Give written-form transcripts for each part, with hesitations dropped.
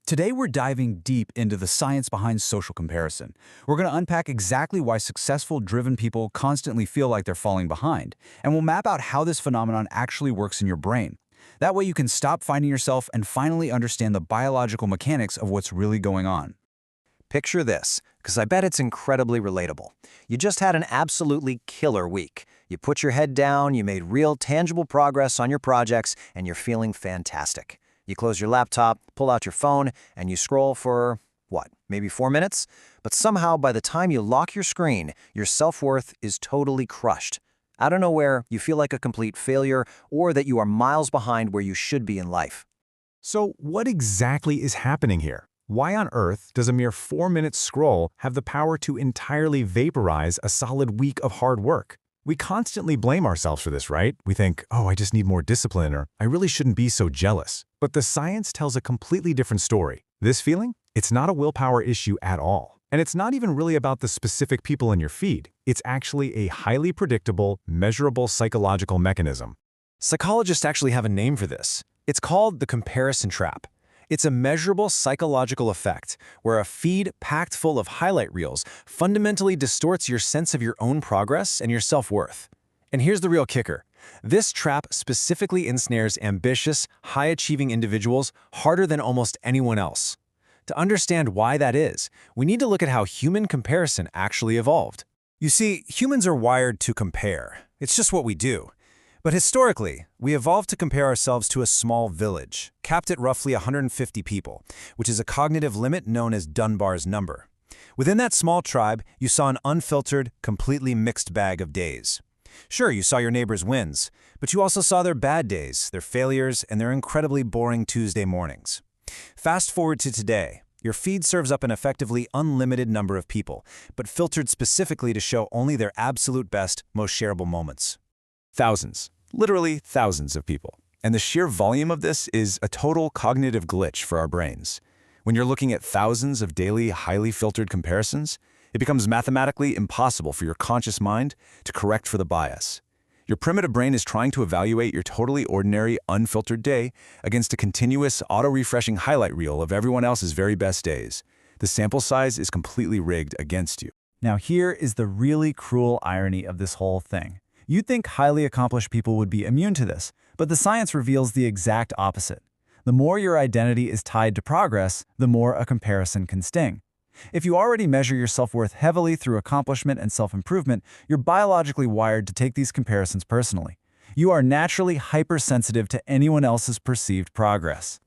Today, we're diving deep into the science behind social comparison. We're going to unpack exactly why successful, driven people constantly feel like they're falling behind, and we'll map out how this phenomenon actually works in your brain. That way, you can stop fighting yourself and finally understand the biological mechanics of what's really going on. Picture this, because I bet it's incredibly relatable. You just had an absolutely killer week. You put your head down, you made real, tangible progress on your projects, and you're feeling fantastic. You close your laptop, pull out your phone, and you scroll for, what, maybe 4 minutes? But somehow, by the time you lock your screen, your self-worth is totally crushed. Out of nowhere, you feel like a complete failure or that you are miles behind where you should be in life. So what exactly is happening here? Why on earth does a mere 4-minute scroll have the power to entirely vaporize a solid week of hard work? We constantly blame ourselves for this, right? We think, oh, I just need more discipline, or I really shouldn't be so jealous. But the science tells a completely different story. This feeling? It's not a willpower issue at all. And it's not even really about the specific people in your feed. It's actually a highly predictable, measurable psychological mechanism. Psychologists actually have a name for this. It's called the comparison trap. It's a measurable psychological effect where a feed packed full of highlight reels fundamentally distorts your sense of your own progress and your self-worth. And here's the real kicker. This trap specifically ensnares ambitious, high-achieving individuals harder than almost anyone else. To understand why that is, we need to look at how human comparison actually evolved. You see, humans are wired to compare. It's just what we do. But historically, we evolved to compare ourselves to a small village, capped at roughly 150 people, which is a cognitive limit known as Dunbar's number. Within that small tribe, you saw an unfiltered, completely mixed bag of days. Sure, you saw your neighbors' wins, but you also saw their bad days, their failures, and their incredibly boring Tuesday mornings. Fast forward to today. Your feed serves up an effectively unlimited number of people, but filtered specifically to show only their absolute best, most shareable moments. Thousands. Literally thousands of people. And the sheer volume of this is a total cognitive glitch for our brains. When you're looking at thousands of daily, highly filtered comparisons, it becomes mathematically impossible for your conscious mind to correct for the bias. Your primitive brain is trying to evaluate your totally ordinary, unfiltered day against a continuous, auto-refreshing highlight reel of everyone else's very best days. The sample size is completely rigged against you. Now, here is the really cruel irony of this whole thing. You'd think highly accomplished people would be immune to this, but the science reveals the exact opposite. The more your identity is tied to progress, the more a comparison can sting. If you already measure your self-worth heavily through accomplishment and self-improvement, you're biologically wired to take these comparisons personally. You are naturally hypersensitive to anyone else's perceived progress.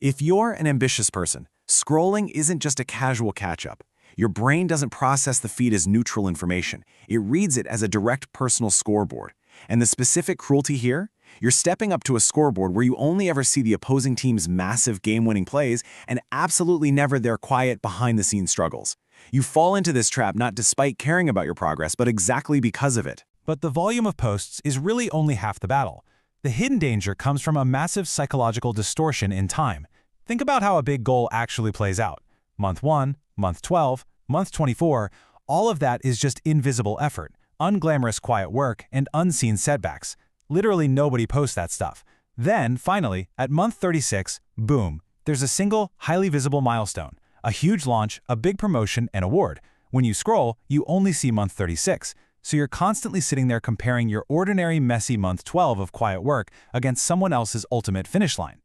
If you're an ambitious person, scrolling isn't just a casual catch-up. Your brain doesn't process the feed as neutral information. It reads it as a direct personal scoreboard. And the specific cruelty here? You're stepping up to a scoreboard where you only ever see the opposing team's massive game-winning plays and absolutely never their quiet, behind-the-scenes struggles. You fall into this trap not despite caring about your progress, but exactly because of it. But the volume of posts is really only half the battle. The hidden danger comes from a massive psychological distortion in time. Think about how a big goal actually plays out. Month 1, Month 12, Month 24, all of that is just invisible effort, unglamorous quiet work, and unseen setbacks. Literally nobody posts that stuff. Then, finally, at month 36, boom, there's a single, highly visible milestone, a huge launch, a big promotion, and award. When you scroll, you only see month 36, so you're constantly sitting there comparing your ordinary, messy month 12 of quiet work against someone else's ultimate finish line.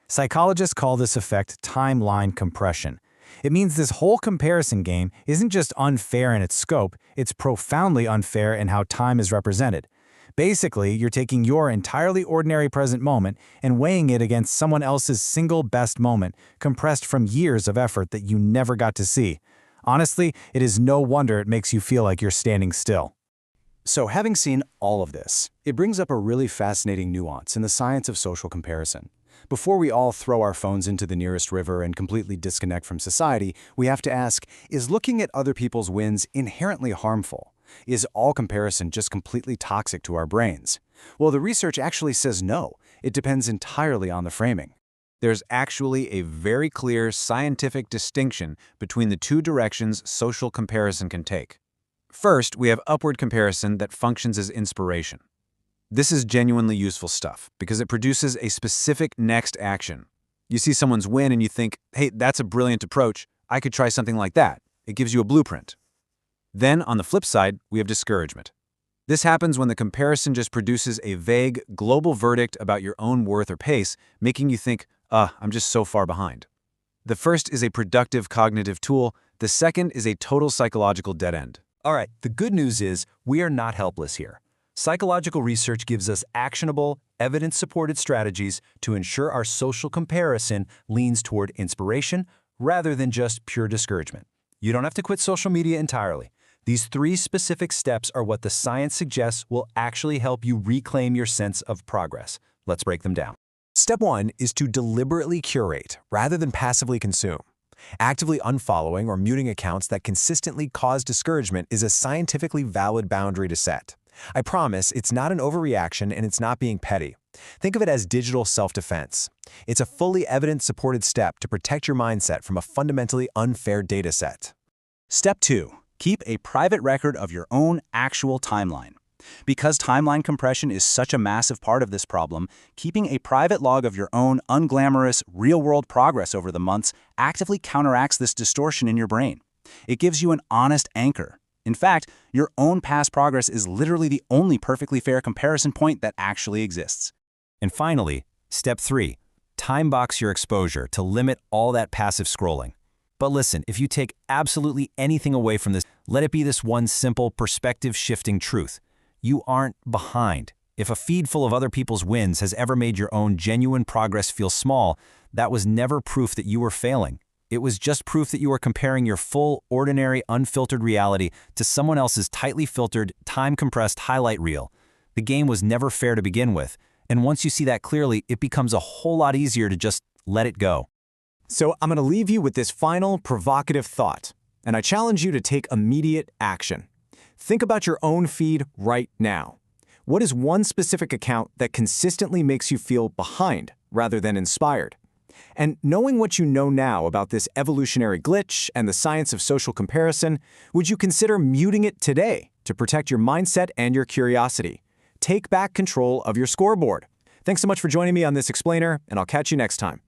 Psychologists call this effect timeline compression. It means this whole comparison game isn't just unfair in its scope, it's profoundly unfair in how time is represented. Basically, you're taking your entirely ordinary present moment and weighing it against someone else's single best moment, compressed from years of effort that you never got to see. Honestly, it is no wonder it makes you feel like you're standing still. So having seen all of this, it brings up a really fascinating nuance in the science of social comparison. Before we all throw our phones into the nearest river and completely disconnect from society, we have to ask, is looking at other people's wins inherently harmful? Is all comparison just completely toxic to our brains? Well, the research actually says no. It depends entirely on the framing. There's actually a very clear scientific distinction between the two directions social comparison can take. First, we have upward comparison that functions as inspiration. This is genuinely useful stuff because it produces a specific next action. You see someone's win and you think, hey, that's a brilliant approach. I could try something like that. It gives you a blueprint. Then, on the flip side, we have discouragement. This happens when the comparison just produces a vague, global verdict about your own worth or pace, making you think, I'm just so far behind. The first is a productive cognitive tool. The second is a total psychological dead end. All right, the good news is we are not helpless here. Psychological research gives us actionable, evidence-supported strategies to ensure our social comparison leans toward inspiration rather than just pure discouragement. You don't have to quit social media entirely. These 3 specific steps are what the science suggests will actually help you reclaim your sense of progress. Let's break them down. Step 1 is to deliberately curate rather than passively consume. Actively unfollowing or muting accounts that consistently cause discouragement is a scientifically valid boundary to set. I promise it's not an overreaction and it's not being petty. Think of it as digital self-defense. It's a fully evidence-supported step to protect your mindset from a fundamentally unfair data set. Step 2. Keep a private record of your own actual timeline. Because timeline compression is such a massive part of this problem, keeping a private log of your own unglamorous, real-world progress over the months actively counteracts this distortion in your brain. It gives you an honest anchor. In fact, your own past progress is literally the only perfectly fair comparison point that actually exists. And finally, step 3, time box your exposure to limit all that passive scrolling. But listen, if you take absolutely anything away from this, let it be this one simple perspective-shifting truth. You aren't behind. If a feed full of other people's wins has ever made your own genuine progress feel small, that was never proof that you were failing. It was just proof that you were comparing your full, ordinary, unfiltered reality to someone else's tightly filtered, time-compressed highlight reel. The game was never fair to begin with, and once you see that clearly, it becomes a whole lot easier to just let it go. So I'm going to leave you with this final provocative thought, and I challenge you to take immediate action. Think about your own feed right now. What is one specific account that consistently makes you feel behind rather than inspired? And knowing what you know now about this evolutionary glitch and the science of social comparison, would you consider muting it today to protect your mindset and your curiosity? Take back control of your scoreboard. Thanks so much for joining me on this explainer, and I'll catch you next time.